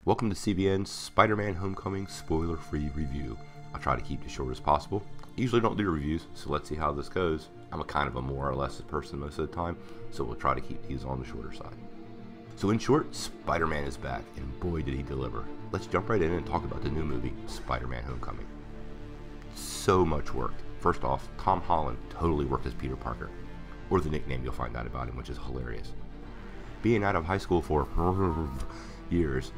Welcome to CBN's Spider-Man Homecoming spoiler-free review. I'll try to keep it short as possible. Usually don't do reviews, so let's see how this goes. I'm a kind of a more or less person most of the time, so we'll try to keep these on the shorter side. So in short, Spider-Man is back, and boy did he deliver. Let's jump right in and talk about the new movie, Spider-Man Homecoming. So much worked. First off, Tom Holland totally worked as Peter Parker, or the nickname you'll find out about him, which is hilarious. Being out of high school for years,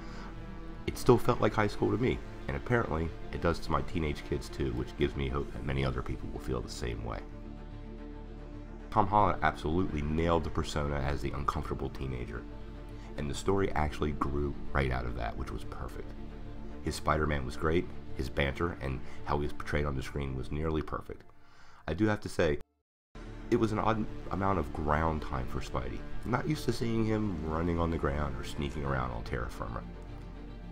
it still felt like high school to me, and apparently it does to my teenage kids too, which gives me hope that many other people will feel the same way. Tom Holland absolutely nailed the persona as the uncomfortable teenager, and the story actually grew right out of that, which was perfect. His Spider-Man was great, his banter and how he was portrayed on the screen was nearly perfect. I do have to say, it was an odd amount of ground time for Spidey. I'm not used to seeing him running on the ground or sneaking around on terra firma.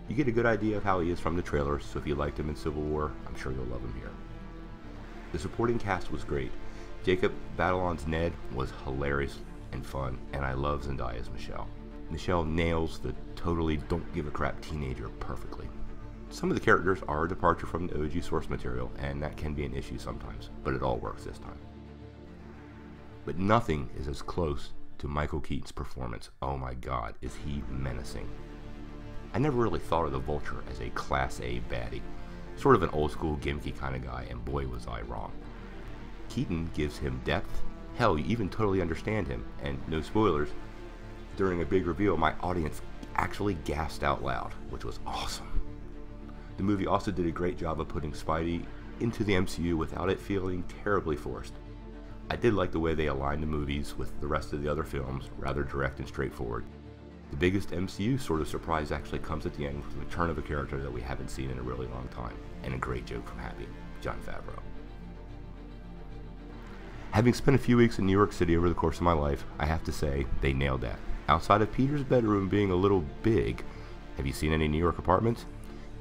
You get a good idea of how he is from the trailer, so if you liked him in Civil War, I'm sure you'll love him here. The supporting cast was great. Jacob Batalon's Ned was hilarious and fun, and I love Zendaya's Michelle. Michelle nails the totally don't give a crap teenager perfectly. Some of the characters are a departure from the OG source material, and that can be an issue sometimes, but it all works this time. But nothing is as close to Michael Keaton's performance. Oh my god, is he menacing. I never really thought of the Vulture as a Class A baddie. Sort of an old school gimmicky kind of guy, and boy was I wrong. Keaton gives him depth. Hell, you even totally understand him, and no spoilers, during a big reveal my audience actually gasped out loud, which was awesome. The movie also did a great job of putting Spidey into the MCU without it feeling terribly forced. I did like the way they aligned the movies with the rest of the other films, rather direct and straightforward. The biggest MCU sort of surprise actually comes at the end with the return of a character that we haven't seen in a really long time, and a great joke from Happy, Jon Favreau. Having spent a few weeks in New York City over the course of my life, I have to say, they nailed that. Outside of Peter's bedroom being a little big, have you seen any New York apartments?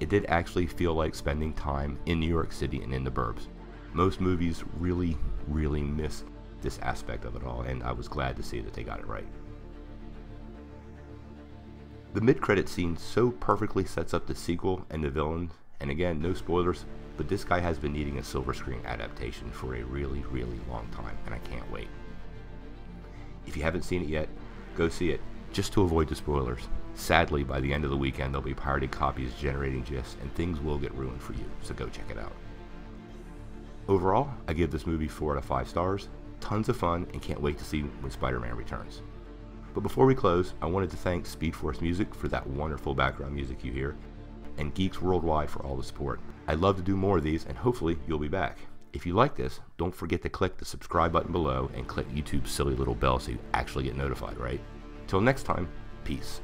It did actually feel like spending time in New York City and in the burbs. Most movies really miss this aspect of it all, and I was glad to see that they got it right. The mid-credit scene so perfectly sets up the sequel and the villain, and again, no spoilers, but this guy has been needing a silver screen adaptation for a really long time, and I can't wait. If you haven't seen it yet, go see it, just to avoid the spoilers. Sadly, by the end of the weekend, there'll be pirated copies generating GIFs, and things will get ruined for you, so go check it out. Overall, I give this movie 4 out of 5 stars, tons of fun, and can't wait to see when Spider-Man returns. But before we close, I wanted to thank Speed Force Music for that wonderful background music you hear, and Geeks Worldwide for all the support. I'd love to do more of these, and hopefully you'll be back. If you like this, don't forget to click the subscribe button below and click YouTube's silly little bell so you actually get notified, right? Till next time, peace.